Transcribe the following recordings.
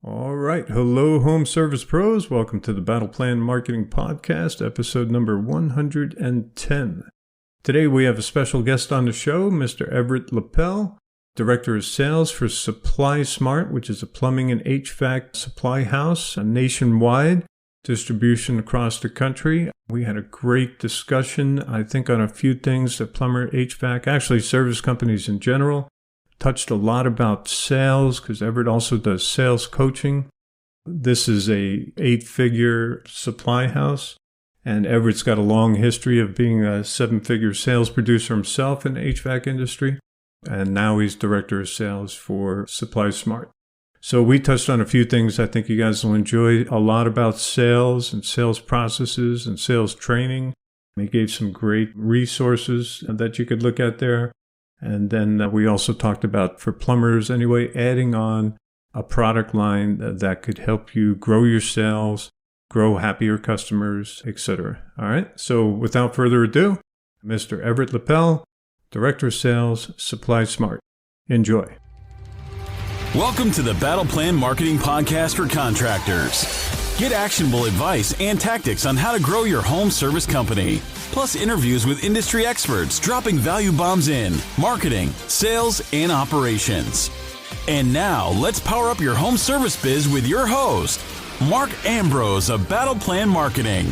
All right. Hello, home service pros. Welcome to the Battle Plan Marketing Podcast, episode number 110. Today we have a special guest on the show, Mr. Everett Lippel, Director of Sales for Supply Smart, which is a plumbing and HVAC supply house, a nationwide distribution across the country. We had a great discussion, I think, on a few things, the plumber, HVAC, actually service companies in general. Touched a lot about sales because Everett also does sales coaching. This is a 8-figure supply house, and Everett's got a long history of being a 7-figure sales producer himself in the HVAC industry, and now he's director of sales for Supply Smart. So we touched on a few things I think you guys will enjoy, a lot about sales and sales processes and sales training. He gave some great resources that you could look at there. And then we also talked about, for plumbers anyway, adding on a product line that could help you grow your sales, grow happier customers, etc. All right. So without further ado, Mr. Everett Lippel, Director of Sales, Supply Smart. Enjoy. Welcome to the Battle Plan Marketing Podcast for contractors. Get actionable advice and tactics on how to grow your home service company. Plus interviews with industry experts dropping value bombs in marketing, sales, and operations. And now, let's power up your home service biz with your host, Mark Ambrose of Battle Plan Marketing.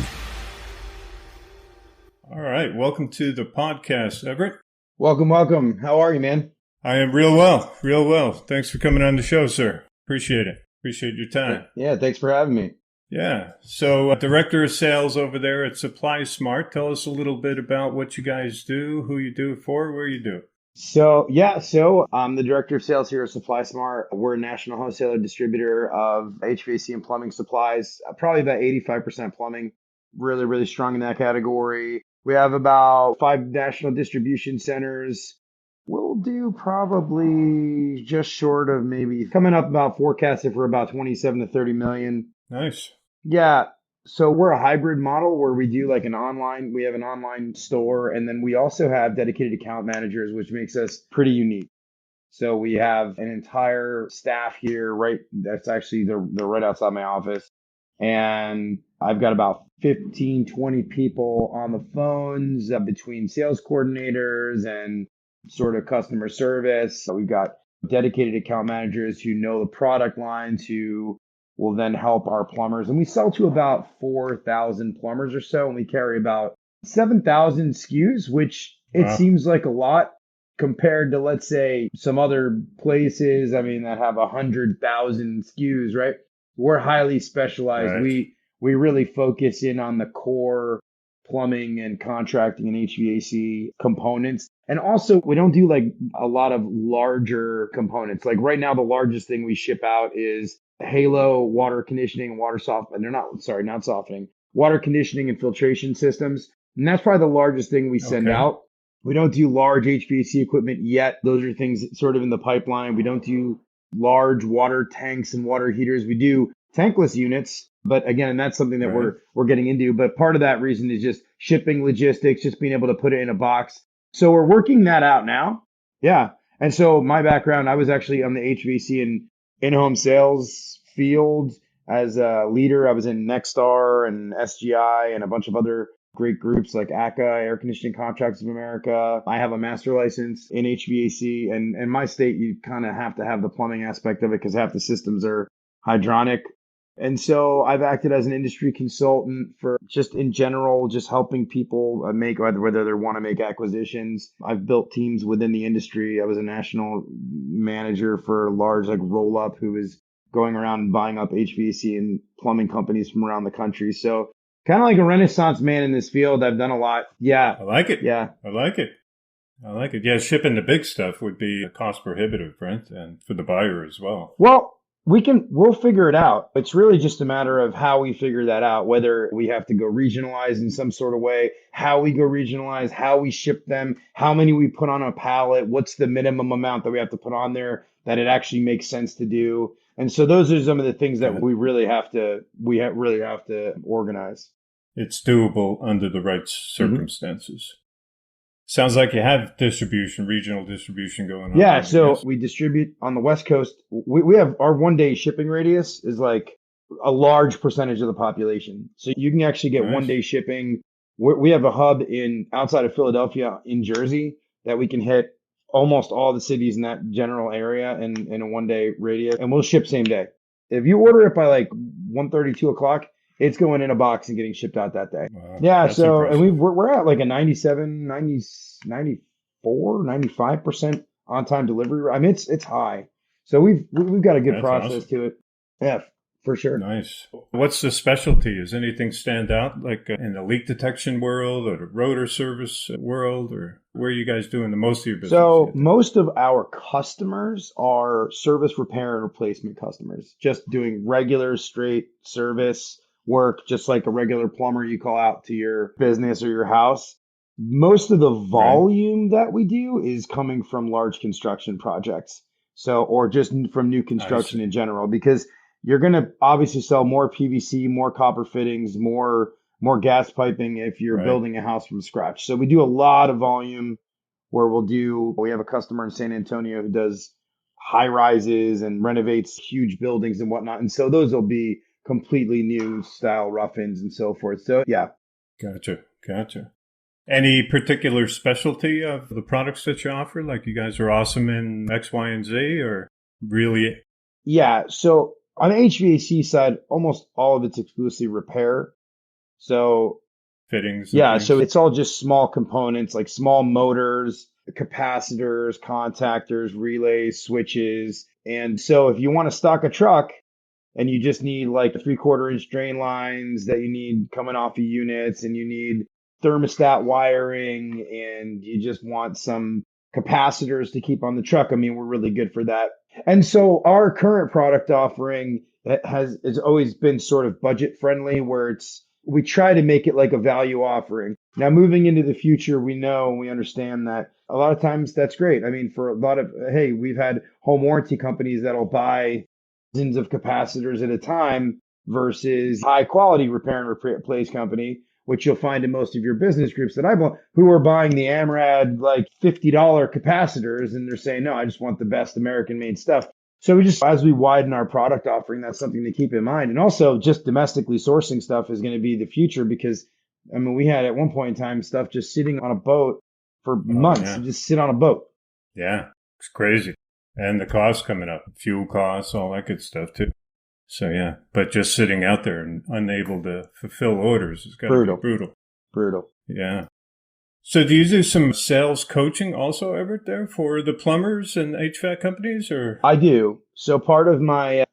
All right. Welcome to the podcast, Everett. Welcome. How are you, man? I am real well. Thanks for coming on the show, sir. Appreciate it. Appreciate your time. Yeah, thanks for having me. Yeah. So Director of Sales over there at Supply Smart. Tell us a little bit about what you guys do, who you do it for, where you do it. So I'm the Director of Sales here at Supply Smart. We're a national wholesaler distributor of HVAC and plumbing supplies, probably about 85% plumbing, really, really strong in that category. We have about 5 national distribution centers. We'll do probably just short of maybe coming up about forecasted for about 27 to 30 million. Nice. Yeah. So we're a hybrid model where we do like we have an online store, and then we also have dedicated account managers, which makes us pretty unique. So we have an entire staff here, right? That's actually, they're right outside my office. And I've got about 15, 20 people on the phones between sales coordinators and sort of customer service. So we've got dedicated account managers who know the product lines, who will then help our plumbers. And we sell to about 4,000 plumbers or so, and we carry about 7,000 SKUs, which it seems like a lot compared to, let's say, some other places, that have 100,000 SKUs, right? We're highly specialized. Right. We really focus in on the core plumbing and contracting and HVAC components. And also, we don't do like a lot of larger components. Like right now, the largest thing we ship out is Halo water conditioning and water conditioning and filtration systems. And that's probably the largest thing we send out. We don't do large HVAC equipment yet. Those are things sort of in the pipeline. We don't do large water tanks and water heaters. We do tankless units. But again, that's something that we're getting into. But part of that reason is just shipping logistics, just being able to put it in a box. So we're working that out now. Yeah. And so my background, I was actually on the HVAC and in-home sales field as a leader. I was in Nexstar and SGI and a bunch of other great groups like ACA, Air Conditioning Contractors of America. I have a master license in HVAC, and in my state, you kind of have to have the plumbing aspect of it because half the systems are hydronic. And so I've acted as an industry consultant for just in general, just helping people make, whether they want to make acquisitions. I've built teams within the industry. I was a national manager for a large roll up who was going around and buying up HVAC and plumbing companies from around the country. So kind of like a renaissance man in this field. I've done a lot. Yeah. I like it. Yeah. I like it. Yeah. Shipping the big stuff would be cost prohibitive, right? And for the buyer as well. Well, we'll figure it out. It's really just a matter of how we figure that out, whether we have to go regionalize in some sort of way, how we go regionalize, how we ship them, how many we put on a pallet, what's the minimum amount that we have to put on there that it actually makes sense to do. And so those are some of the things that we really have to organize. It's doable under the right circumstances. Sounds like you have distribution, regional distribution going on. Yeah, There, so yes? we distribute on the West Coast. We have our 1 day shipping radius is like a large percentage of the population. So you can actually get one Nice. day shipping. We have a hub in outside of Philadelphia in Jersey that we can hit almost all the cities in that general area in a 1 day radius, and we'll ship same day. If you order it by like 1:30, 2 o'clock, it's going in a box and getting shipped out that day. Wow, Yeah, that's so and impressive. we're at like a 97, 90, 94, 95% on time delivery. I mean, it's high. So we've got a good That's process awesome. to it. Yeah, for sure. Nice. What's the specialty? Does anything stand out, like in the leak detection world or the rotor service world, or where are you guys doing the most of your business? So You think? most of our customers are service repair and replacement customers, just doing regular straight service work, just like a regular plumber you call out to your business or your house. Most of the Right. volume that we do is coming from large construction projects. So, or just from new I construction see. in general, because you're going to obviously sell more PVC, more copper fittings, more gas piping if you're Right. building a house from scratch. So we do a lot of volume where we have a customer in San Antonio who does high rises and renovates huge buildings and whatnot. And so those will be completely new style rough-ins and so forth. So yeah. Gotcha. Gotcha. Any particular specialty of the products that you offer? Like you guys are awesome in X, Y, and Z, or really Yeah. So on the HVAC side, almost all of it's exclusively repair. So fittings and yeah, so things? it's all just small components like small motors, capacitors, contactors, relays, switches. And so if you want to stock a truck, and you just need like 3/4 inch drain lines that you need coming off of units, and you need thermostat wiring, and you just want some capacitors to keep on the truck. I mean, we're really good for that. And so our current product offering has always been sort of budget friendly, where we try to make it like a value offering. Now, moving into the future, we know and we understand that a lot of times that's great. I mean, for a lot of, hey, we've had home warranty companies that'll buy thousands of capacitors at a time versus high quality repair and replace company, which you'll find in most of your business groups that I belong, who are buying the AMRAD like $50 capacitors, and they're saying, no, I just want the best American made stuff. So we just, as we widen our product offering, that's something to keep in mind. And also just domestically sourcing stuff is going to be the future, because I mean, we had at one point in time stuff just sitting on a boat for Oh, months. yeah. You just sit on a boat. Yeah. It's crazy. And the costs coming up, fuel costs, all that good stuff too. So yeah, but just sitting out there and unable to fulfill orders has got to be Brutal, brutal. brutal. Yeah. So do you do some sales coaching also, Everett, there for the plumbers and HVAC companies, or? I do. So part of my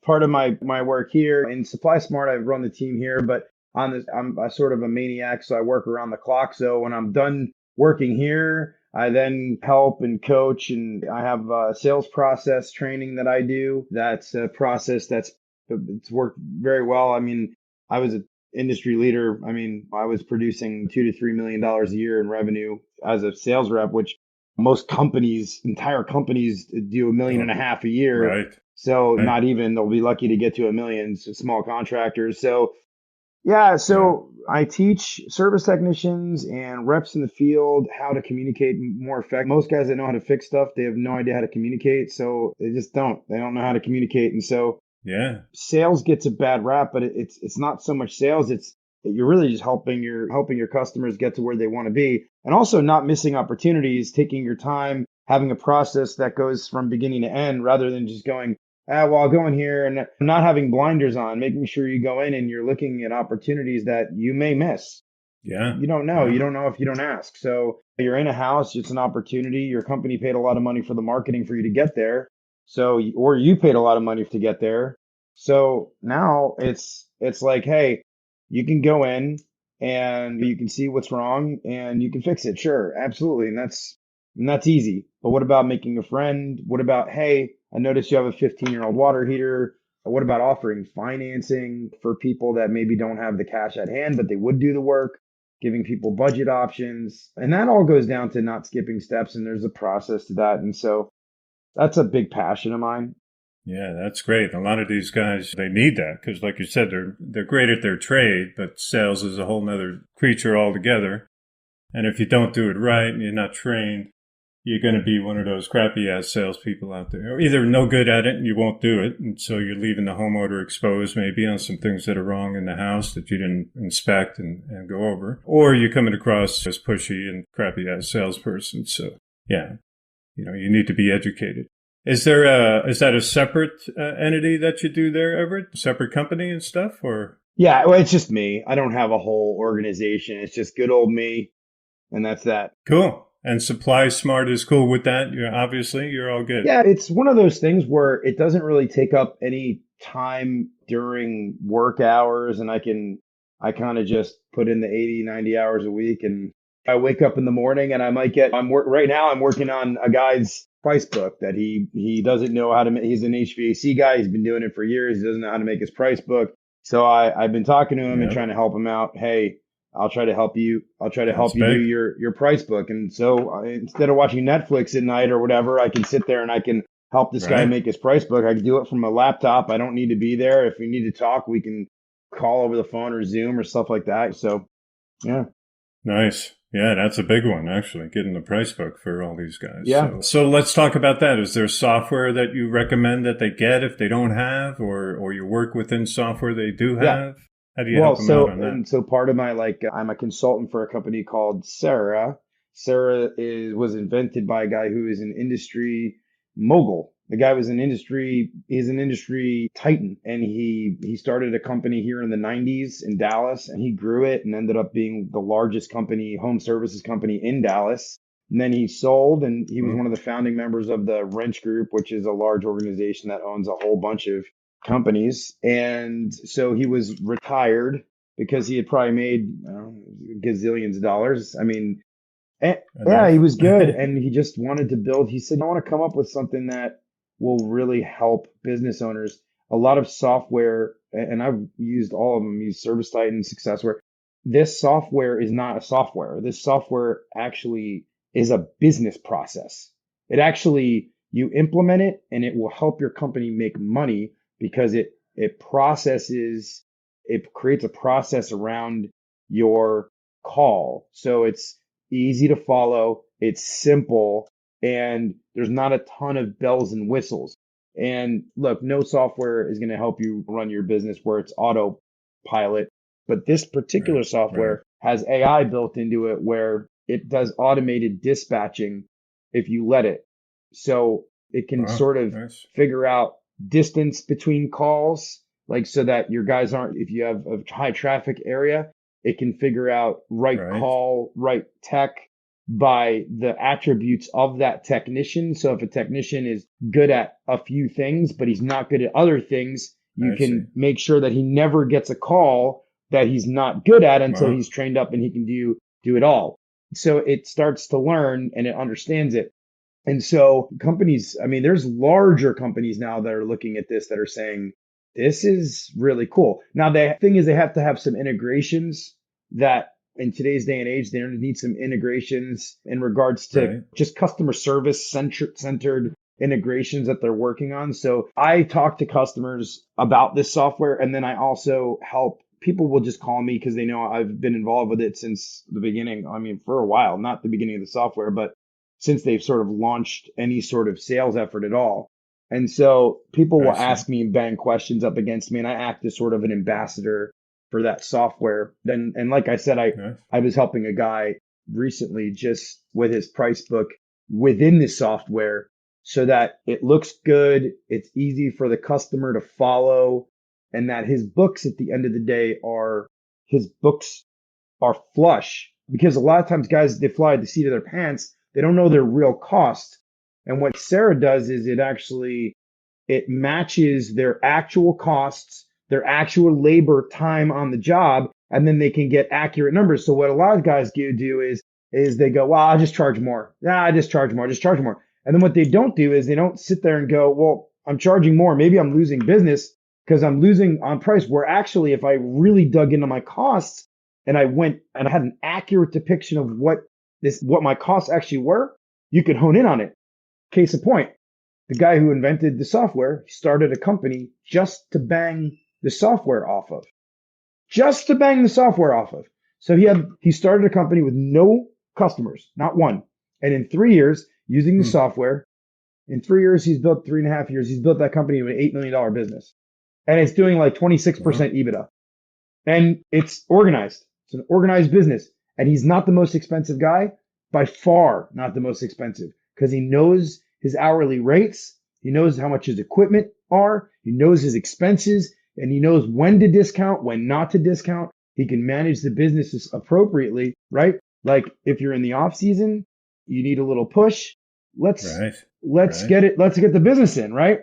work here in Supply Smart, I run the team here, but on this, I'm a sort of a maniac, so I work around the clock. So when I'm done working here, I then help and coach, and I have a sales process training that I do. That's a process it's worked very well. I mean, I was an industry leader. I mean, I was producing $2 to $3 million a year in revenue as a sales rep, which most companies, entire companies, do 1.5 million a year. Right. So Right. not even they'll be lucky to get to 1 million. So small contractors. So yeah, Yeah. so I teach service technicians and reps in the field how to communicate more effectively. Most guys that know how to fix stuff, they have no idea how to communicate. So they just don't. They don't know how to communicate. And so Yeah. sales gets a bad rap, but it's not so much sales. It's you're really just helping your customers get to where they want to be, and also not missing opportunities, taking your time, having a process that goes from beginning to end, rather than just going, well, I'll go in here, and not having blinders on, making sure you go in and you're looking at opportunities that you may miss. Yeah. You don't know. Yeah. You don't know if you don't ask. So you're in a house, it's an opportunity. Your company paid a lot of money for the marketing for you to get there. So, or you paid a lot of money to get there. So now it's like, hey, you can go in and you can see what's wrong and you can fix it. Sure, absolutely. And that's easy. But what about making a friend? What about, hey, I noticed you have a 15-year-old water heater. What about offering financing for people that maybe don't have the cash at hand, but they would do the work? Giving people budget options. And that all goes down to not skipping steps. And there's a process to that. And so that's a big passion of mine. Yeah, that's great. A lot of these guys, they need that because, like you said, they're great at their trade, but sales is a whole nother creature altogether. And if you don't do it right and you're not trained, you're going to be one of those crappy-ass salespeople out there. Or either no good at it and you won't do it, and so you're leaving the homeowner exposed maybe on some things that are wrong in the house that you didn't inspect and go over. Or you're coming across as pushy and crappy-ass salesperson. So, yeah, you need to be educated. Is that a separate entity that you do there, Everett? Separate company and stuff, or? Yeah, well, it's just me. I don't have a whole organization. It's just good old me, and that's that. Cool. And Supply Smart is cool with that. You're all good. Yeah, it's one of those things where it doesn't really take up any time during work hours, and I kind of just put in the 80, 90 hours a week, and I wake up in the morning and right now I'm working on a guy's price book that he doesn't know how to make. He's an HVAC guy. He's been doing it for years. He doesn't know how to make his price book. So I've been talking to him and trying to help him out. Hey, I'll try to help you. I'll try to help you do your price book. And so instead of watching Netflix at night or whatever, I can sit there and I can help this guy make his price book. I can do it from a laptop. I don't need to be there. If we need to talk, we can call over the phone or Zoom or stuff like that. So, yeah. Nice. Yeah, that's a big one, actually, getting the price book for all these guys. Yeah. So let's talk about that. Is there software that you recommend that they get if they don't have, or you work within software they do have? Yeah. How do you help them out on that? And so part of my, I'm a consultant for a company called Sarah. Sarah was invented by a guy who is an industry mogul. The guy was he's an industry titan, and he started a company here in the 90s in Dallas, and he grew it and ended up being the largest home services company in Dallas. And then he sold, and he was one of the founding members of the Wrench Group, which is a large organization that owns a whole bunch of companies. And so he was retired because he had probably made gazillions of dollars. I mean, he was good. And he just wanted to build. He said, I want to come up with something that will really help business owners. A lot of software, and I've used all of them, used ServiceTitan, SuccessWare. This software is not a software. This software actually is a business process. You implement it and it will help your company make money because it creates a process around your call. So it's easy to follow, it's simple, and there's not a ton of bells and whistles. And look, no software is going to help you run your business where it's autopilot, but this particular software has AI built into it where it does automated dispatching if you let it. So it can sort of figure out distance between calls, so that your guys if you have a high traffic area, it can figure out call, right tech by the attributes of that technician. So if a technician is good at a few things, but he's not good at other things, you can make sure that he never gets a call that he's not good at until he's trained up and he can do it all. So it starts to learn and it understands it. And so companies, there's larger companies now that are looking at this that are saying, this is really cool. Now, the thing is they have to have some integrations that in today's day and age, they need some integrations in regards to just customer service centered integrations that they're working on. So I talk to customers about this software, and then I also help. People will just call me because they know I've been involved with it since the beginning. For a while, not the beginning of the software, but since they've sort of launched any sort of sales effort at all. And so people will ask me and bang questions up against me, and I act as sort of an ambassador for that software. And like I said, I was helping a guy recently just with his price book within the software so that it looks good, it's easy for the customer to follow, and that his books at the end of the day are flush. Because a lot of times guys, they fly at the seat of their pants, they don't know their real cost. And what Sarah does is it matches their actual costs, their actual labor time on the job, and then they can get accurate numbers. So what a lot of guys do is they go, well, I'll just charge more. I just charge more. And then what they don't do is they don't sit there and go, well, I'm charging more. Maybe I'm losing business because I'm losing on price. Where actually, if I really dug into my costs and I went and I had an accurate depiction of what my costs actually were, you could hone in on it. Case in point, the guy who invented the software started a company just to bang the software off of. So he started a company with no customers, not one. And in 3 years, using the software, in 3 years, he's built 3.5 years, he's built that company to an $8 million business. And it's doing like 26% EBITDA. And it's organized. It's an organized business. And he's not the most expensive guy, by far not the most expensive, because he knows his hourly rates. He knows how much his equipment are. He knows his expenses, and he knows when to discount, when not to discount. He can manage the businesses appropriately, right? Like if you're in the off season, you need a little push. Let's get the business in, right?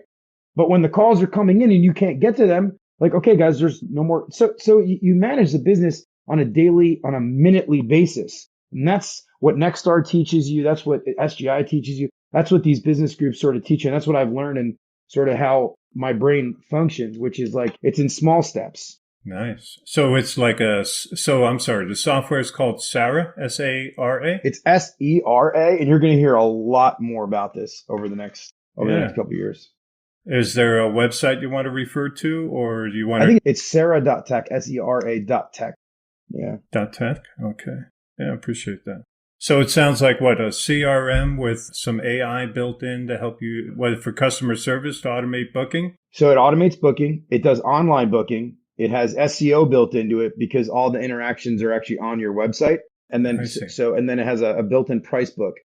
But when the calls are coming in and you can't get to them, like, okay, guys, there's no more. So you manage the business on a minutely basis. And that's what Nexstar teaches you. That's what SGI teaches you. That's what these business groups sort of teach you. And that's what I've learned and sort of how my brain functions, which is like, it's in small steps. Nice. So it's like I'm sorry, the software is called Sara, SARA? It's SERA, and you're going to hear a lot more about this over the next couple of years. Is there a website you want to refer to, or do you want to? I think it's Sera.tech, SERA.tech. Yeah. .tech? Okay. Yeah, I appreciate that. So it sounds like what, a CRM with some AI built in to help you, for customer service to automate booking? So it automates booking. It does online booking. It has SEO built into it because all the interactions are actually on your website. And then it has a built-in price book,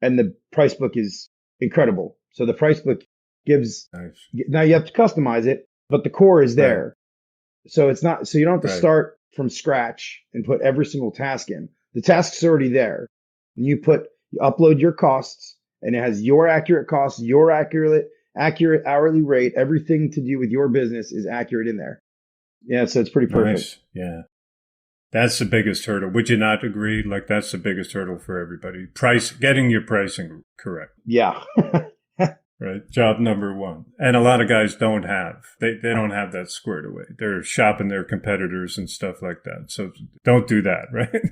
and the price book is incredible. So the price book gives, now you have to customize it, but the core is there. Right. So it's not, so you don't have to start from scratch and put every single task in. The task's already there. And you upload your costs, and it has your accurate costs, your accurate hourly rate, everything to do with your business is accurate in there. Yeah, so it's pretty perfect. Nice. Yeah. That's the biggest hurdle. Would you not agree? Like, that's the biggest hurdle for everybody. Getting your pricing correct. Yeah. Right. Job number one. And a lot of guys don't have. They don't have that squared away. They're shopping their competitors and stuff like that. So don't do that, right?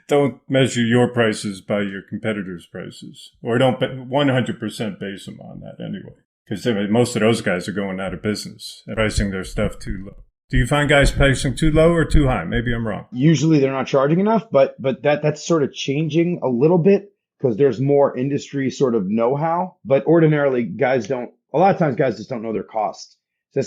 Don't measure your prices by your competitors' prices. Or don't 100% base them on that anyway. Because most of those guys are going out of business and pricing their stuff too low. Do you find guys pricing too low or too high? Maybe I'm wrong. Usually they're not charging enough, but that's sort of changing a little bit because there's more industry sort of know-how. But ordinarily, a lot of times guys just don't know their costs. So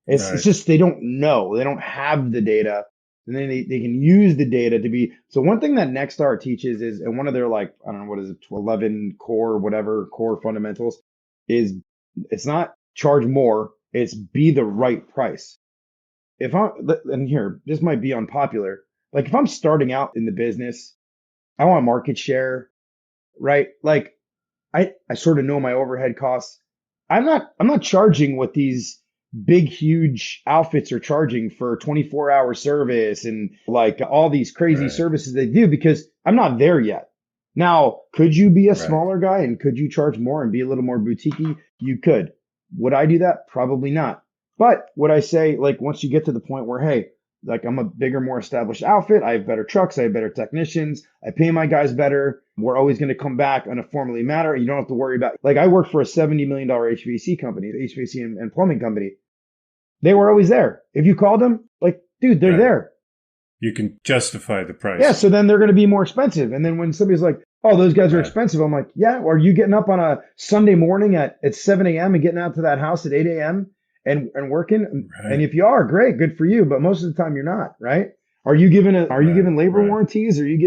it's just they don't know. They don't have the data. And then they can use the data to be. So one thing that Nexstar teaches is, and one of their, like, I don't know, what is it, 11 core fundamentals is, it's not charge more, it's be the right price. And here, this might be unpopular. Like, if I'm starting out in the business, I want market share, right? Like, I sort of know my overhead costs. I'm not charging what these big, huge outfits are charging for 24-hour service and like all these crazy services they do, because I'm not there yet. Now, could you be a smaller guy and could you charge more and be a little more boutique-y? You could. Would I do that? Probably not. But would I say, like, once you get to the point where, hey, like, I'm a bigger, more established outfit, I have better trucks, I have better technicians, I pay my guys better, we're always going to come back uniformly matter. You don't have to worry about, like, I work for a $70 million HVAC company, HVAC and plumbing company. They were always there. If you called them, like, dude, they're there. You can justify the price. Yeah, so then they're going to be more expensive. And then when somebody's like, oh, those guys are expensive, I'm like, yeah, are you getting up on a Sunday morning at 7 a.m. and getting out to that house at 8 a.m.? And working, and if you are, great, good for you. But most of the time, you're not, right? Are you giving labor warranties? Are you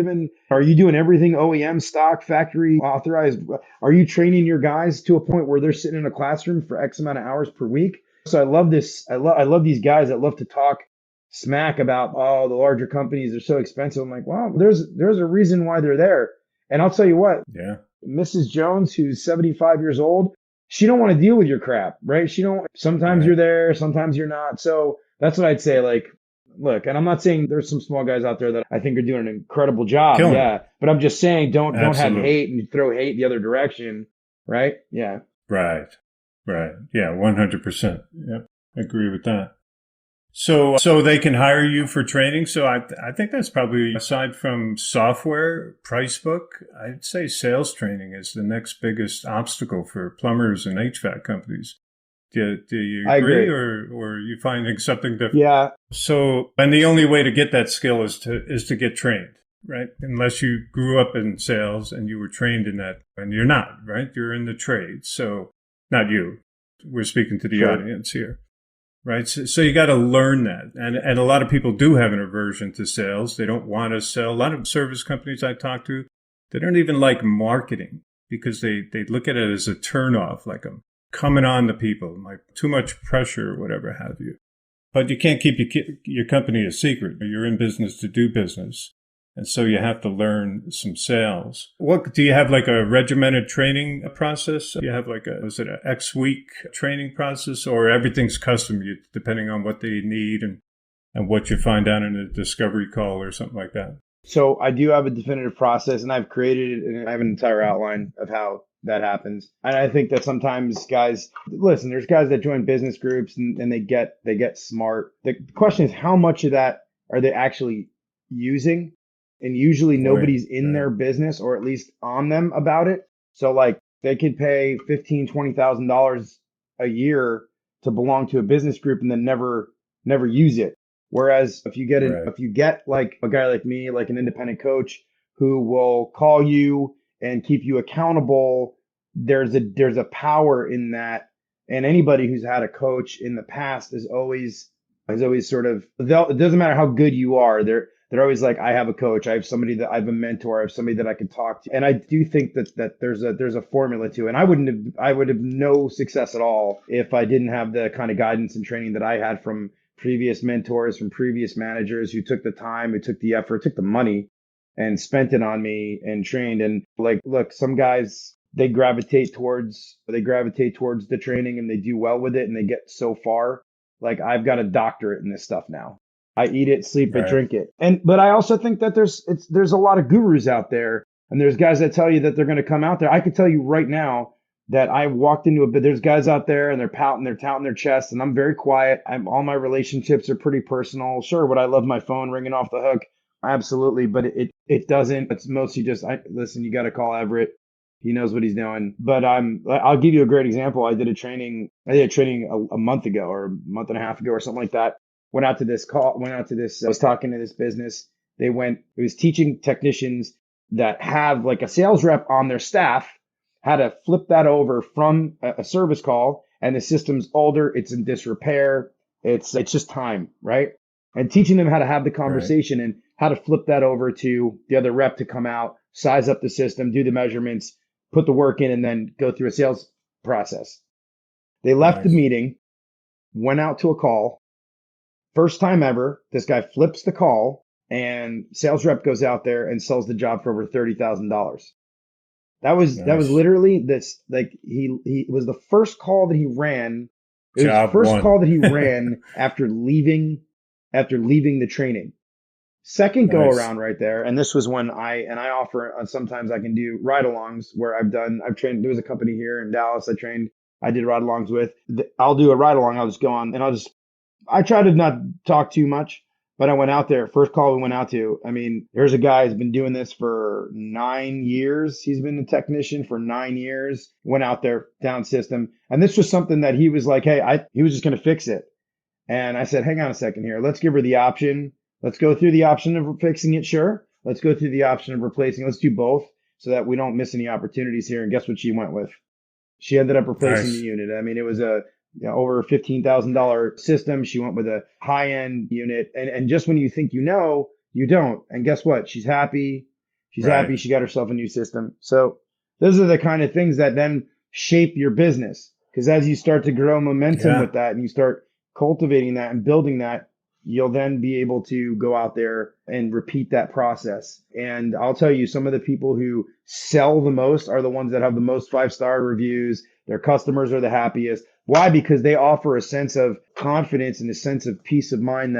doing everything OEM, stock, factory authorized? Are you training your guys to a point where they're sitting in a classroom for X amount of hours per week? So I love this. I love these guys that love to talk smack about, oh, the larger companies are so expensive. I'm like, well, there's a reason why they're there. And I'll tell you what, Mrs. Jones, who's 75 years old, she don't want to deal with your crap, right? Sometimes you're there, sometimes you're not. So that's what I'd say. Like, look, and I'm not saying there's some small guys out there that I think are doing an incredible job. But I'm just saying, don't have hate and throw hate the other direction. Right. Yeah. Right. Yeah. 100%. Yep. I agree with that. So they can hire you for training. So I think that's probably, aside from software, price book, I'd say sales training is the next biggest obstacle for plumbers and HVAC companies. Do you agree, or are you finding something different? Yeah. So, and the only way to get that skill is to get trained. right? Unless you grew up in sales and you were trained in that, and you're not, right? You're in the trade. So not you. We're speaking to the Sure. audience here, right? So you got to learn that. And a lot of people do have an aversion to sales. They don't want to sell. A lot of service companies I talk to, they don't even like marketing because they look at it as a turnoff, like I'm coming on to people, like too much pressure or whatever have you. But you can't keep your company a secret. You're in business to do business. And so you have to learn some sales. What do you have, like a regimented training process? Do you have like is it an X week training process, or everything's custom depending on what they need and what you find out in a discovery call or something like that? So I do have a definitive process, and I've created it, and I have an entire outline of how that happens. And I think that sometimes guys, listen, there's guys that join business groups and they get smart. The question is, how much of that are they actually using? And usually nobody's in their business, or at least on them about it. So like they could pay $15,000-$20,000 a year to belong to a business group and then never use it. Whereas if you get like a guy like me, like an independent coach who will call you and keep you accountable, there's a power in that. And anybody who's had a coach in the past is always sort of, it doesn't matter how good you are, they're always like, I have a coach, I have somebody that I have a mentor, I have somebody that I can talk to. And I do think that there's a formula to it. And I would have no success at all if I didn't have the kind of guidance and training that I had from previous mentors, from previous managers who took the time, who took the effort, took the money and spent it on me and trained. And like, look, some guys, they gravitate towards the training and they do well with it and they get so far. Like I've got a doctorate in this stuff now. I eat it, sleep it, drink it. But I also think that there's a lot of gurus out there, and there's guys that tell you that they're going to come out there. I could tell you right now that I walked into there's guys out there and they're touting their chest, and I'm very quiet. All my relationships are pretty personal. Sure, would I love my phone ringing off the hook? Absolutely, but it doesn't. It's mostly just, listen, you got to call Everett. He knows what he's doing. But I'll give you a great example. I did a training a month ago or a month and a half ago or something like that. I was talking to this business. It was teaching technicians that have like a sales rep on their staff how to flip that over from a service call, and the system's older, it's in disrepair, it's just time, right? And teaching them how to have the conversation and how to flip that over to the other rep to come out, size up the system, do the measurements, put the work in, and then go through a sales process. They left the meeting, went out to a call. First time ever, this guy flips the call, and sales rep goes out there and sells the job for over $30,000. That was literally this, like he was the first call that he ran. It was the first call that he ran after leaving the training. Second go around right there, and this was when I offer sometimes I can do ride-alongs where I've trained. There was a company here in Dallas I did ride-alongs with. I'll do a ride-along. I'll just go on and I try to not talk too much, but I went out there. First call we went out to, I mean, here's a guy who's been doing this for 9 years. He's been a technician for 9 years. Went out there, down system. And this was something that he was like, hey, he was just going to fix it. And I said, hang on a second here. Let's give her the option. Let's go through the option of fixing it. Sure. Let's go through the option of replacing. Let's do both so that we don't miss any opportunities here. And guess what she went with? She ended up replacing the unit. I mean, it was over a $15,000 system. She went with a high-end unit. And just when you think you know, you don't. And guess what? She's happy. She's happy. She got herself a new system. So those are the kind of things that then shape your business. Because as you start to grow momentum with that and you start cultivating that and building that, you'll then be able to go out there and repeat that process. And I'll tell you, some of the people who sell the most are the ones that have the most 5-star reviews. Their customers are the happiest. Why? Because they offer a sense of confidence and a sense of peace of mind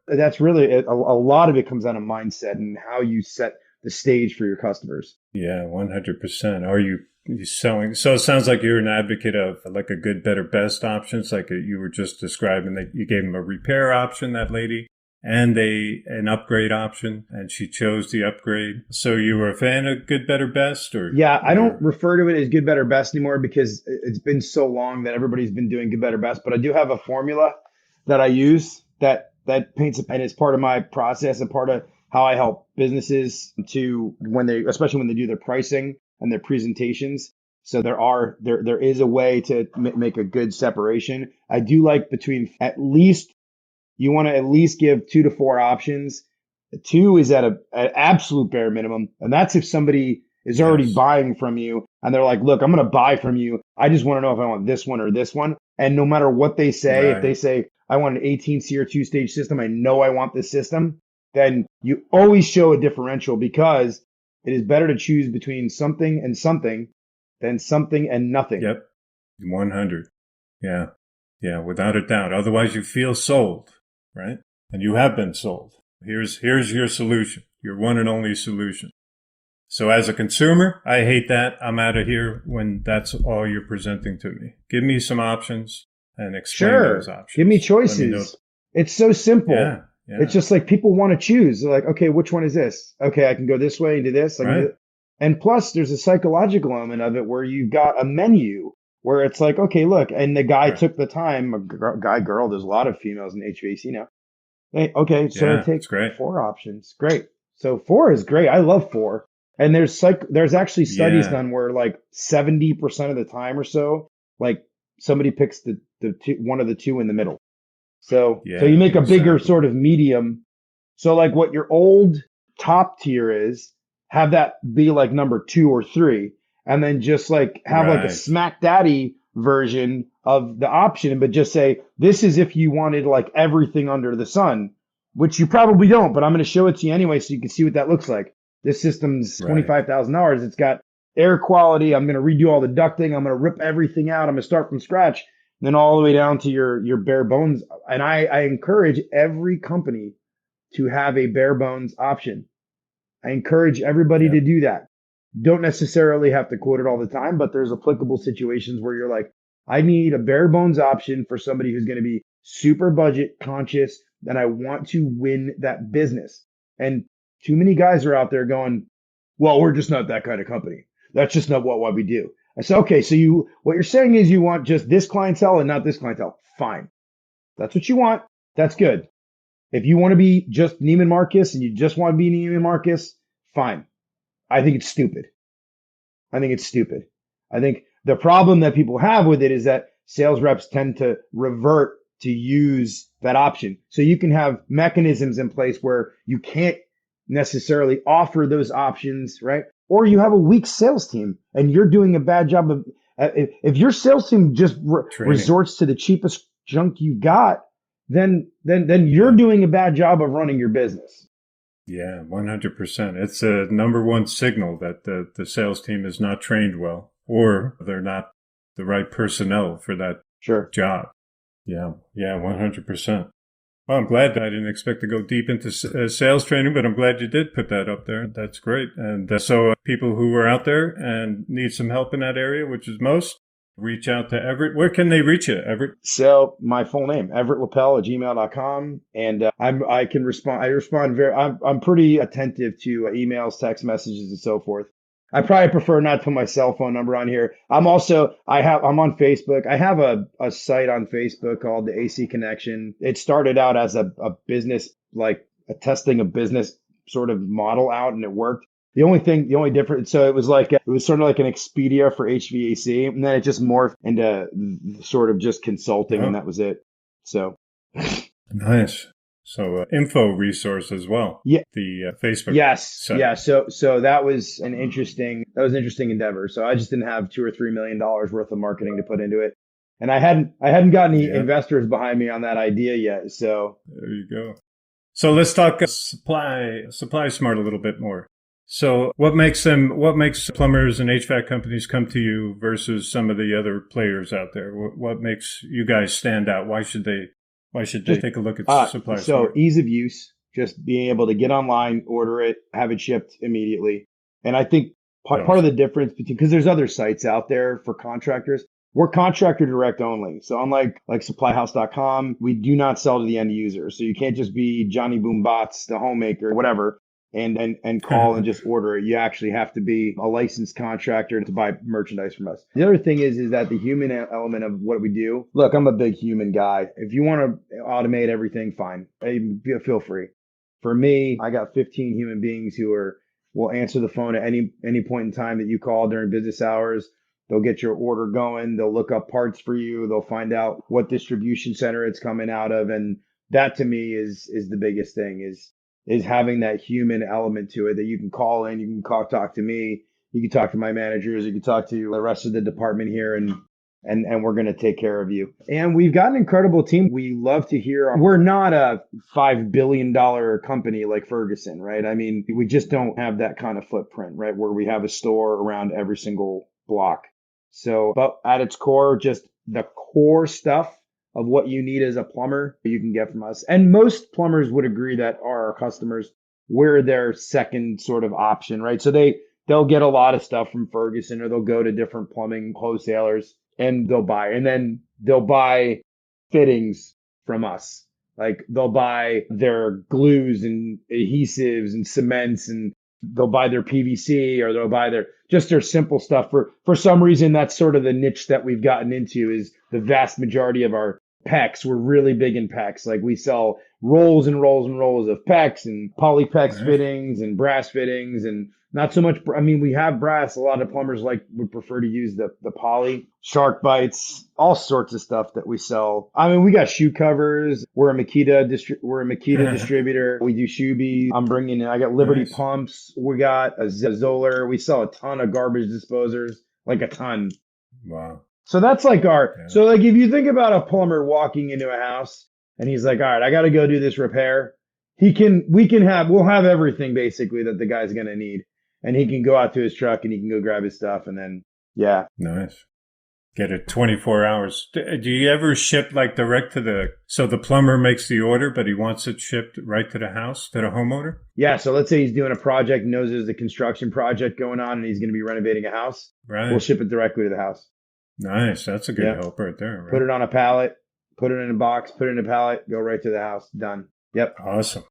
that's really a lot of it comes down to mindset and how you set the stage for your customers. Yeah, 100%. Are you selling? So it sounds like you're an advocate of like a good, better, best options, like you were just describing, that you gave them a repair option, that lady, and an upgrade option, and she chose the upgrade. So you were a fan of good, better, best? Or yeah, I don't refer to it as good, better, best anymore because it's been so long that everybody's been doing good, better, best. But I do have a formula that I use that paints, and it's part of my process and part of how I help businesses to especially when they do their pricing and their presentations. So there is a way to make a good separation. I do like you want to at least give 2 to 4 options. 2 is at an absolute bare minimum. And that's if somebody is already buying from you and they're like, look, I'm going to buy from you. I just want to know if I want this one or this one. And no matter what they say, if they say, I want an 18C or 2-stage system, I know I want this system, then you always show a differential, because it is better to choose between something and something than something and nothing. Yep. 100. Yeah. Yeah, without a doubt. Otherwise you feel sold, right? And you have been sold. Here's your solution, your one and only solution. So as a consumer, I hate that. I'm out of here when that's all you're presenting to me. Give me some options and explain those options. Give me choices. It's so simple. Yeah. It's just like people want to choose. They're like, okay, which one is this? Okay, I can go this way and do this. And plus, there's a psychological element of it where you've got a menu where it's like, okay, look, and the guy took the time, girl, there's a lot of females in HVAC now. Hey, okay, so I take 4 options. Great. So 4 is great. I love 4. And there's actually studies done where like 70% of the time or so, like somebody picks the one of the 2 in the middle. So you make a bigger sort of medium. So like what your old top tier is, have that be like number 2 or 3, and then just like have like a smack daddy version of the option, but just say, this is if you wanted like everything under the sun, which you probably don't, but I'm going to show it to you anyway so you can see what that looks like. This system's $25,000. It's got air quality. I'm going to redo all the ducting. I'm going to rip everything out. I'm going to start from scratch, and then all the way down to your bare bones. And I encourage every company to have a bare bones option. I encourage everybody to do that. Don't necessarily have to quote it all the time, but there's applicable situations where you're like, I need a bare bones option for somebody who's going to be super budget conscious, and I want to win that business. And too many guys are out there going, well, we're just not that kind of company. That's just not what we do. I said, okay, so what you're saying is you want just this clientele and not this clientele. Fine. That's what you want. That's good. If you want to be just Neiman Marcus and you just want to be Neiman Marcus, fine. I think it's stupid. I think the problem that people have with it is that sales reps tend to revert to use that option. So you can have mechanisms in place where you can't necessarily offer those options, right? Or you have a weak sales team and you're doing a bad job of, if your sales team just resorts to the cheapest junk you got, then you're doing a bad job of running your business. Yeah, 100%. It's a number one signal that the sales team is not trained well, or they're not the right personnel for that job. Yeah, 100%. Well, I'm glad. I didn't expect to go deep into sales training, but I'm glad you did put that up there. That's great. And so people who are out there and need some help in that area, which is most, reach out to Everett. Where can they reach you, Everett? So my full name, everettlippel@gmail.com. And I can respond. I'm pretty attentive to emails, text messages, and so forth. I probably prefer not to put my cell phone number on here. I'm on Facebook. I have a site on Facebook called the AC Connection. It started out as a business, like testing a business sort of model out, and it worked. The only difference, so it was sort of like an Expedia for HVAC, and then it just morphed into sort of just consulting, and that was it. So nice. So info resource as well. Yeah. The Facebook. Yes. site. Yeah. So that was an interesting endeavor. So I just didn't have $2 or $3 million worth of marketing to put into it. And I hadn't got any investors behind me on that idea yet. So there you go. So let's talk supply smart a little bit more. So what makes plumbers and HVAC companies come to you versus some of the other players out there? What makes you guys stand out? Why should they take a look at supply? So ease of use, just being able to get online, order it, have it shipped immediately. And I think part of the difference because there's other sites out there for contractors, we're contractor direct only. So unlike supplyhouse.com, we do not sell to the end user. So you can't just be Johnny Boom Bots, the homemaker, whatever, and call and just order it. You actually have to be a licensed contractor to buy merchandise from us. The other thing is that the human element of what we do. Look, I'm a big human guy. If you want to automate everything, fine. Feel free. For me, I got 15 human beings who will answer the phone at any point in time that you call during business hours. They'll get your order going. They'll look up parts for you. They'll find out what distribution center it's coming out of. And that to me is the biggest thing is having that human element to it that you can call in, you can talk to me, you can talk to my managers, you can talk to the rest of the department here and we're going to take care of you. And we've got an incredible team. We love to hear. We're not a $5 billion company like Ferguson, right? I mean, we just don't have that kind of footprint, right? Where we have a store around every single block. So, but at its core, just the core stuff of what you need as a plumber, you can get from us. And most plumbers would agree that our customers, we're their second sort of option, right? So they'll get a lot of stuff from Ferguson, or they'll go to different plumbing wholesalers and then they'll buy fittings from us. Like they'll buy their glues and adhesives and cements, and they'll buy their PVC, or they'll buy their simple stuff. For some reason, that's sort of the niche that we've gotten into, is the vast majority of our PEX. We're really big in PEX. Like we sell rolls and rolls and rolls of PEX and polyPEX fittings and brass fittings, and not so much. I mean, we have brass. A lot of plumbers would prefer to use the poly, shark bites, all sorts of stuff that we sell. I mean, we got shoe covers. We're a Makita distributor. We do shoe beads. I got Liberty pumps. We got a Zoller. We sell a ton of garbage disposers, like a ton. Wow. So that's like so like if you think about a plumber walking into a house and he's like, all right, I got to go do this repair. We'll have everything basically that the guy's going to need. And he can go out to his truck and he can go grab his stuff, and then, yeah. Nice. Get it 24 hours. Do you ever ship like direct to so the plumber makes the order, but he wants it shipped right to the house, to the homeowner? Yeah. So let's say he's doing a project, knows there's a construction project going on, and he's going to be renovating a house. Right. We'll ship it directly to the house. Nice. That's a good help right there. Right? Put it on a pallet, put it in a box, put it in a pallet, go right to the house. Done. Yep. Awesome.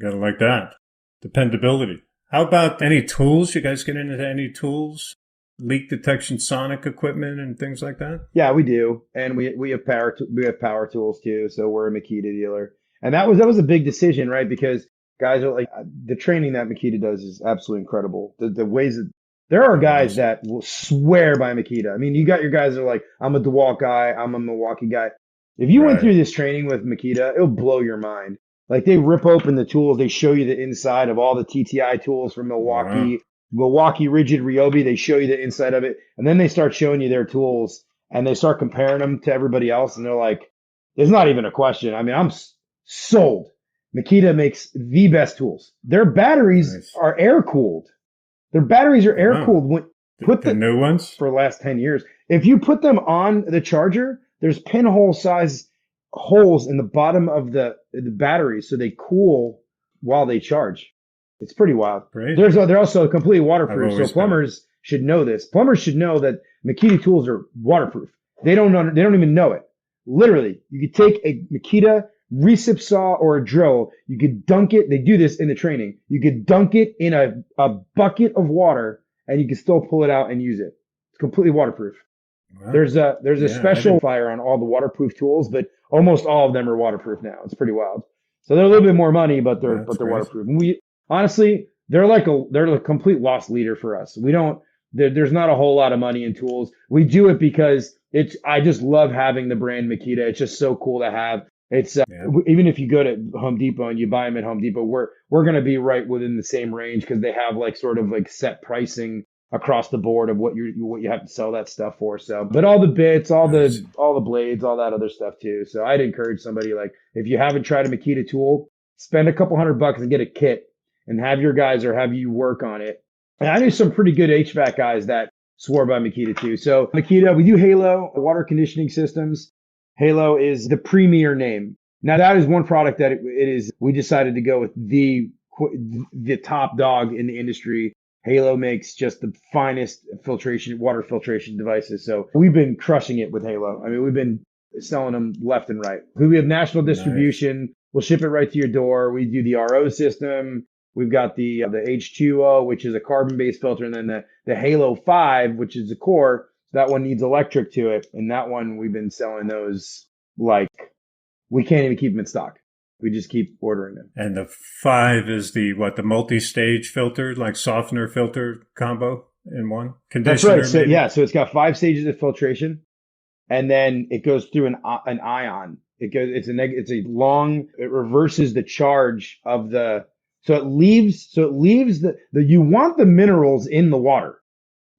Gotta like that. Dependability. How about any tools? You guys get into any tools? Leak detection, sonic equipment, and things like that? Yeah, we do, and we have power tools too. So we're a Makita dealer, and that was a big decision, right? Because guys are like, the training that Makita does is absolutely incredible. The ways that there are guys that will swear by Makita. I mean, you got your guys that are like, I'm a DeWalt guy, I'm a Milwaukee guy. If you went through this training with Makita, it'll blow your mind. Like they rip open the tools, they show you the inside of all the TTI tools from Milwaukee. Milwaukee Rigid Ryobi, they show you the inside of it, and then they start showing you their tools, and they start comparing them to everybody else, and they're like, there's not even a question. I mean, I'm sold. Makita makes the best tools. Their batteries are air-cooled. Their batteries are air-cooled. Put the new ones? For the last 10 years. If you put them on the charger, there's pinhole-size holes in the bottom of the batteries, so they cool while they charge. It's pretty wild. Great. They're also completely waterproof, so plumbers should know this. Plumbers should know that Makita tools are waterproof. They don't even know it. Literally, you could take a Makita recip saw or a drill, you could dunk it. They do this in the training. You could dunk it in a bucket of water, and you can still pull it out and use it. It's completely waterproof. Wow. There's a special fire on all the waterproof tools, but almost all of them are waterproof now. It's pretty wild. So they're a little bit more money, but they're waterproof. And honestly, they're a complete loss leader for us. There's not a whole lot of money in tools. We do it because I just love having the brand Makita. It's just so cool to have. It's even if you go to Home Depot and you buy them at Home Depot, we're going to be right within the same range because they have like sort of like set pricing across the board of what you have to sell that stuff for. So, but all the bits, all the blades, all that other stuff too. So I'd encourage somebody, like, if you haven't tried a Makita tool, spend a couple $100 and get a kit and have your guys or have you work on it. And I knew some pretty good HVAC guys that swore by Makita too. So Makita, we do Halo water conditioning systems. Halo is the premier name. Now that is one product that we decided to go with the top dog in the industry. Halo makes just the finest water filtration devices. So we've been crushing it with Halo. I mean, we've been selling them left and right. We have national distribution. Nice. We'll ship it right to your door. We do the RO system. We've got the H2O, which is a carbon-based filter, and then the Halo 5, which is the core. That one needs electric to it, and that one we've been selling those like we can't even keep them in stock. We just keep ordering them. And the 5 is the multi-stage filter, like softener filter combo in one? Conditioner, That's right. maybe? So it's got 5 stages of filtration, and then it goes through an ion. It reverses the charge of so it leaves you want the minerals in the water.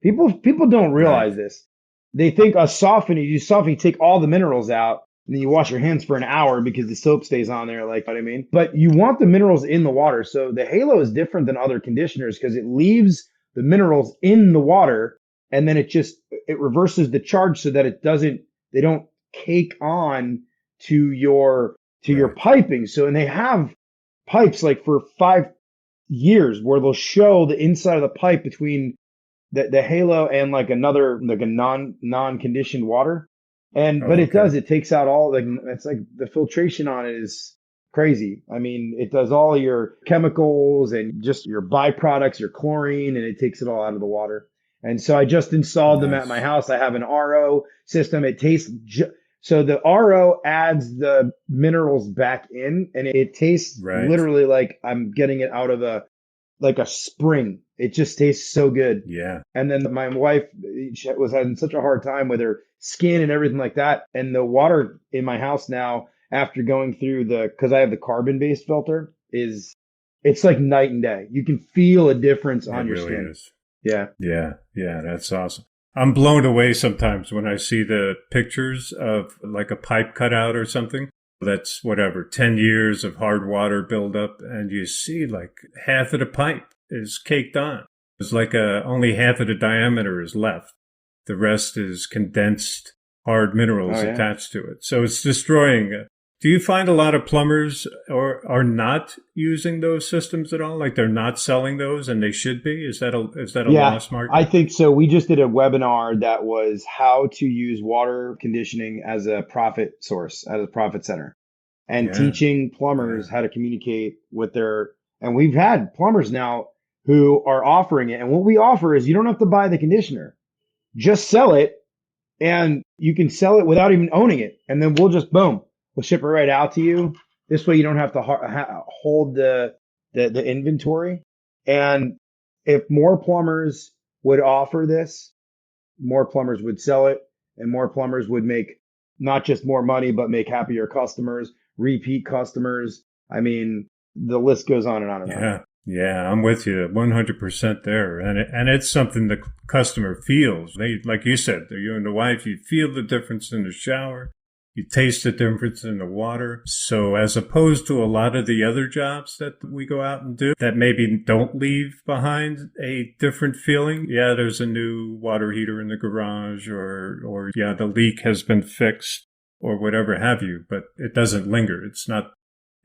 People don't realize this. They think you take all the minerals out, and then you wash your hands for an hour because the soap stays on there, like, what I mean? But you want the minerals in the water. So the Halo is different than other conditioners because it leaves the minerals in the water, and then it reverses the charge so that they don't cake on to your piping. So, and they have pipes like for 5 years where they'll show the inside of the pipe between the Halo and like a non-conditioned water. But it takes out it's like the filtration on it is crazy. I mean, it does all your chemicals and just your byproducts, your chlorine, and it takes it all out of the water. And so I just installed them at my house. I have an RO system. It tastes, so the RO adds the minerals back in, and it tastes literally like I'm getting it out of a spring. It just tastes so good. Yeah. And then my wife, she was having such a hard time with her skin and everything like that. And the water in my house now, after going through because I have the carbon-based filter, it's like night and day. You can feel a difference on your skin. Is. Yeah. Yeah. Yeah. That's awesome. I'm blown away sometimes when I see the pictures of like a pipe cutout or something. That's 10 years of hard water buildup. And you see like half of the pipe is caked on. It's like only half of the diameter is left. The rest is condensed hard minerals attached to it. So it's destroying it. Do you find a lot of plumbers are not using those systems at all? Like they're not selling those and they should be? Is that a lost market? I think so. We just did a webinar that was how to use water conditioning as a profit source, as a profit center, and teaching plumbers how to communicate with and we've had plumbers now who are offering it. And what we offer is you don't have to buy the conditioner. Just sell it, and you can sell it without even owning it. And then we'll ship it right out to you. This way you don't have to hold the inventory. And if more plumbers would offer this, more plumbers would sell it, and more plumbers would make not just more money, but make happier customers, repeat customers. I mean, the list goes on and on and on. Yeah, I'm with you 100% there. And it's something the customer feels. They, like you said, you and the wife, you feel the difference in the shower. You taste the difference in the water. So as opposed to a lot of the other jobs that we go out and do that maybe don't leave behind a different feeling. Yeah, there's a new water heater in the garage or the leak has been fixed or whatever have you, but it doesn't linger.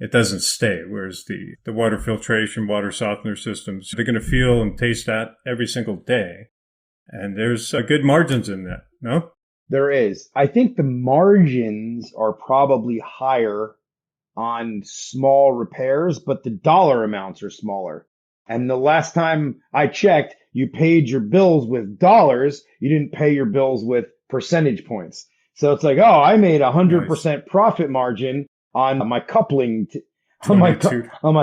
It doesn't stay. Whereas the water filtration, water softener systems, they're going to feel and taste that every single day. And there's good margins in that, no? There is. I think the margins are probably higher on small repairs, but the dollar amounts are smaller. And the last time I checked, you paid your bills with dollars. You didn't pay your bills with percentage points. So it's like, I made 100% profit margin on my coupling on my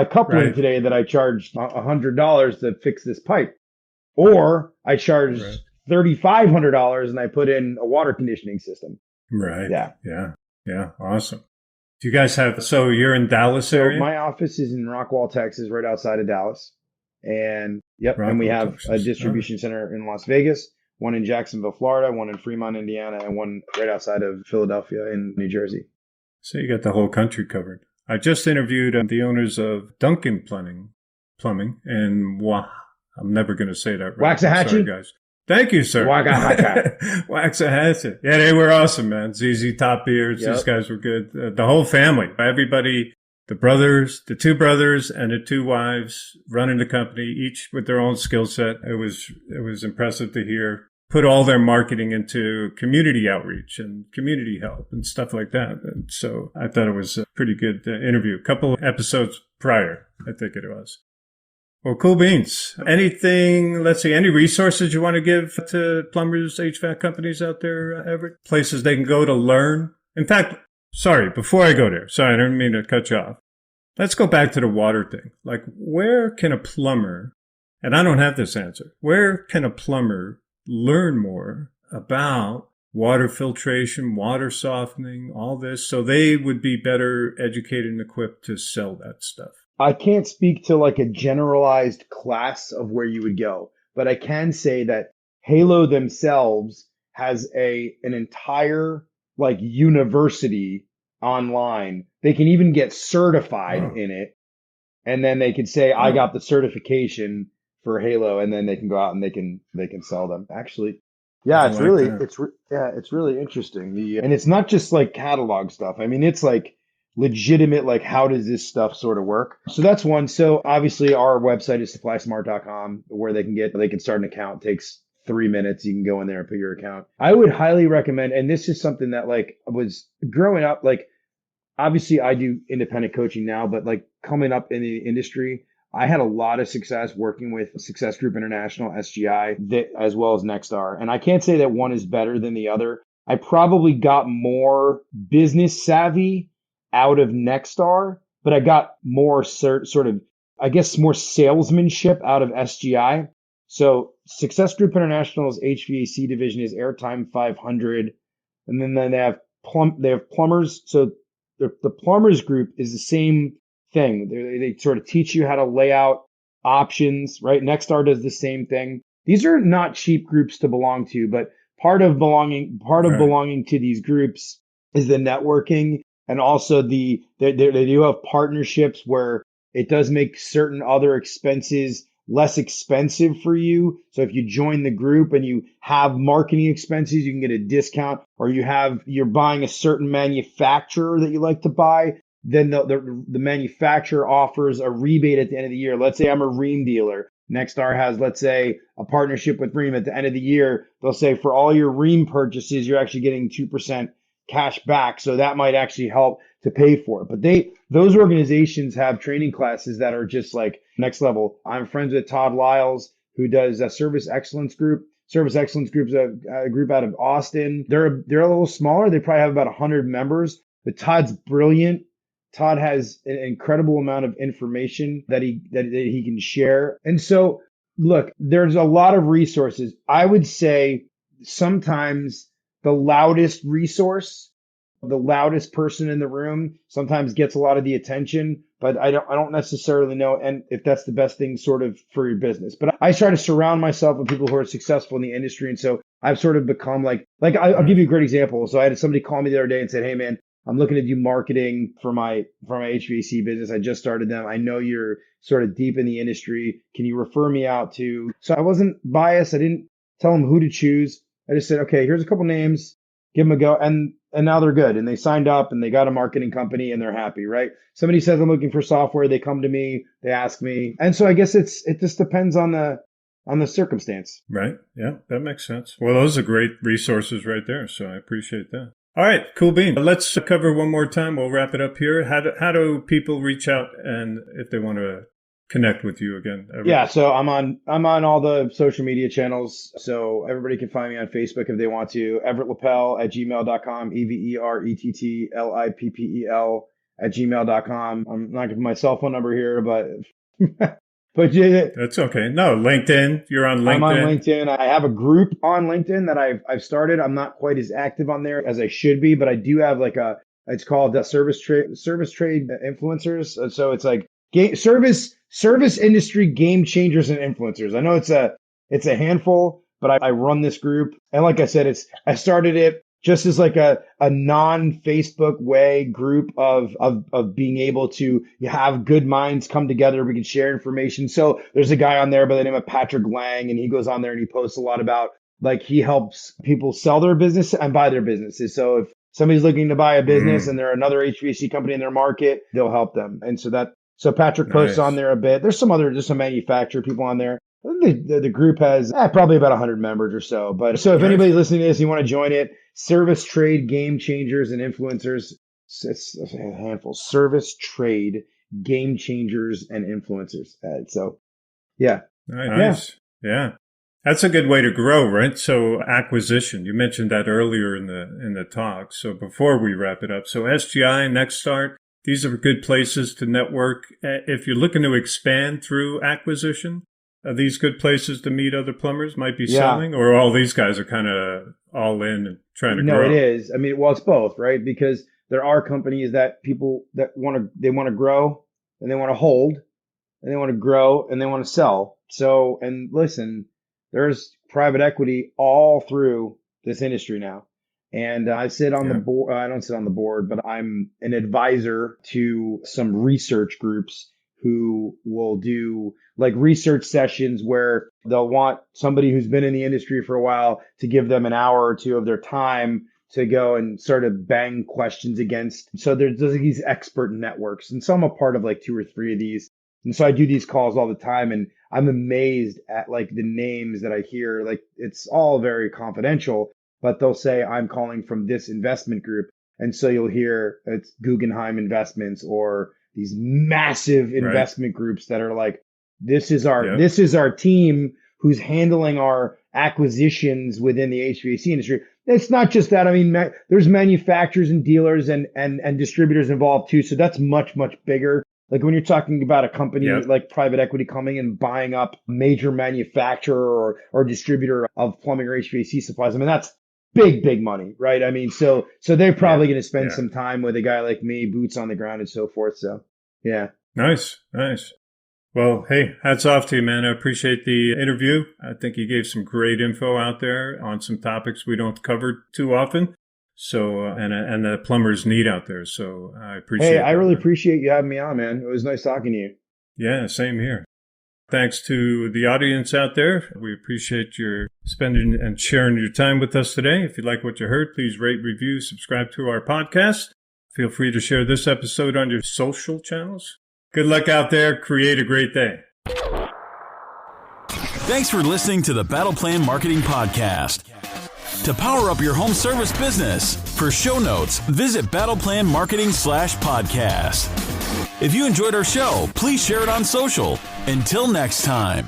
coupling today that I charged $100 to fix this pipe, or I charged $3,500 and I put in a water conditioning system. Right. Yeah. Awesome. Do you guys so you're in Dallas area? My office is in Rockwall, Texas, right outside of Dallas. And and we have a distribution center in Las Vegas, one in Jacksonville, Florida, one in Fremont, Indiana, and one right outside of Philadelphia in New Jersey. So you got the whole country covered. I just interviewed the owners of Duncan Plumbing, and I'm never going to say that right. Waxahachie? Sorry, guys. Thank you, sir. Waxahachie. Yeah, they were awesome, man. ZZ Top Beards. These guys were good. The whole family, everybody, the brothers, the 2 brothers and the 2 wives running the company, each with their own skill set. It was impressive to hear. Put all their marketing into community outreach and community help and stuff like that. And so I thought it was a pretty good interview. A couple of episodes prior, I think it was. Well, cool beans. Anything, any resources you want to give to plumbers, HVAC companies out there, Everett? Places they can go to learn? In fact, before I go there, I don't mean to cut you off. let's go back to the water thing. Like, where can a plumber, and I don't have this answer, where can a plumber learn more about water filtration, water softening, all this, so they would be better educated and equipped to sell that stuff? I can't speak to like a generalized class of where you would go, but I can say that Halo themselves has an entire like university online. They can even get certified in it. And then they can say, I got the certification for Halo, and then they can go out and they can sell them. Actually, yeah, it's really interesting. And it's not just like catalog stuff. I mean, it's like legitimate, like, how does this stuff sort of work? So that's one. So obviously our website is supplysmart.com, where they can start an account. It takes 3 minutes. You can go in there and put your account. I would highly recommend, and this is something that like was growing up, like obviously I do independent coaching now, but like coming up in the industry, I had a lot of success working with Success Group International, SGI, as well as Nexstar. And I can't say that one is better than the other. I probably got more business savvy out of Nexstar, but I got more sort of, I guess, more salesmanship out of SGI. So Success Group International's HVAC division is Airtime 500. And then they have plumbers. So the plumbers group is the same thing. They sort of teach you how to lay out options, right? Nexstar does the same thing. These are not cheap groups to belong to, but part of belonging to these groups is the networking, and also they do have partnerships where it does make certain other expenses less expensive for you. So if you join the group and you have marketing expenses, you can get a discount, or you're buying a certain manufacturer that you like to buy, then the manufacturer offers a rebate at the end of the year. Let's say I'm a Rheem dealer. Nexstar has, let's say, a partnership with Rheem. At the end of the year, they'll say for all your Rheem purchases, you're actually getting 2% cash back. So that might actually help to pay for it. But those organizations have training classes that are just like next level. I'm friends with Todd Lyles, who does a Service Excellence Group. Service Excellence Group's a group out of Austin. They're a little smaller. They probably have about 100 members, but Todd's brilliant. Todd has an incredible amount of information that he can share. And so, look, there's a lot of resources. I would say sometimes the loudest resource, the loudest person in the room sometimes gets a lot of the attention, but I don't necessarily know and if that's the best thing sort of for your business. But I try to surround myself with people who are successful in the industry. And so I've sort of become like I'll give you a great example. So I had somebody call me the other day and said, hey man, I'm looking to do marketing for my HVAC business. I just started them. I know you're sort of deep in the industry. Can you refer me out to? So I wasn't biased. I didn't tell them who to choose. I just said, okay, here's a couple names, give them a go. And now they're good. And they signed up and they got a marketing company and they're happy, right? Somebody says I'm looking for software. They come to me, they ask me. And so I guess it just depends on the circumstance. Right. Yeah, that makes sense. Well, those are great resources right there. So I appreciate that. All right, cool bean. Let's cover one more time. We'll wrap it up here. How do people reach out and if they want to connect with you again? Yeah, so I'm on all the social media channels. So everybody can find me on Facebook if they want to. Everett Lippel at gmail.com, everettlippel@gmail.com. I'm not giving my cell phone number here, but but yeah, that's okay. No, LinkedIn. You're on LinkedIn. I'm on LinkedIn. I have a group on LinkedIn that I've started. I'm not quite as active on there as I should be, but I do have it's called Service Trade Influencers. So it's like service industry game changers and influencers. I know it's a handful, but I run this group. And like I said, I started it just as like a non-Facebook way group of being able to have good minds come together. We can share information. So there's a guy on there by the name of Patrick Lang, and he goes on there and he posts a lot about like he helps people sell their business and buy their businesses. So if somebody's looking to buy a business and they're another HVAC company in their market, they'll help them. And so Patrick posts on there a bit. There's some manufacturer people on there. The group has probably about 100 members or so. But so if anybody's listening to this, you want to join it, Service Trade Game Changers and Influencers. It's a handful. Service Trade Game Changers and Influencers. So, yeah. Nice. Yeah. That's a good way to grow, right? So acquisition, you mentioned that earlier in the talk. So before we wrap it up, so SGI, Nexstar, these are good places to network. If you're looking to expand through acquisition, are these good places to meet other plumbers might be selling, or all these guys are kind of all in and trying to grow? No, it is. I mean, well, it's both, right? Because there are companies that people that want to grow and they want to hold and they want to grow and they want to sell. So, and listen, there's private equity all through this industry now. And I sit on the board. I don't sit on the board, but I'm an advisor to some research groups who will do like research sessions where they'll want somebody who's been in the industry for a while to give them an hour or two of their time to go and sort of bang questions against. So there's these expert networks, and so I'm a part of like 2 or 3 of these. And so I do these calls all the time, and I'm amazed at like the names that I hear. Like it's all very confidential, but they'll say I'm calling from this investment group. And so you'll hear it's Guggenheim Investments or these massive investment groups that are like, this is our team who's handling our acquisitions within the HVAC industry. It's not just that. I mean, there's manufacturers and dealers and distributors involved too. So that's much, much bigger. Like when you're talking about a company like private equity coming and buying up major manufacturer or distributor of plumbing or HVAC supplies, I mean, that's big money, right? I mean, so they're probably going to spend some time with a guy like me, boots on the ground and so forth. So, yeah. Nice. Well, hey, hats off to you, man. I appreciate the interview. I think you gave some great info out there on some topics we don't cover too often. So, and the plumbers need out there. So I appreciate it. Hey, I really appreciate you having me on, man. It was nice talking to you. Yeah, same here. Thanks to the audience out there. We appreciate your spending and sharing your time with us today. If you like what you heard, please rate, review, subscribe to our podcast. Feel free to share this episode on your social channels. Good luck out there. Create a great day. Thanks for listening to the Battle Plan Marketing Podcast. To power up your home service business, for show notes, visit battleplanmarketing.com/podcast. If you enjoyed our show, please share it on social. Until next time.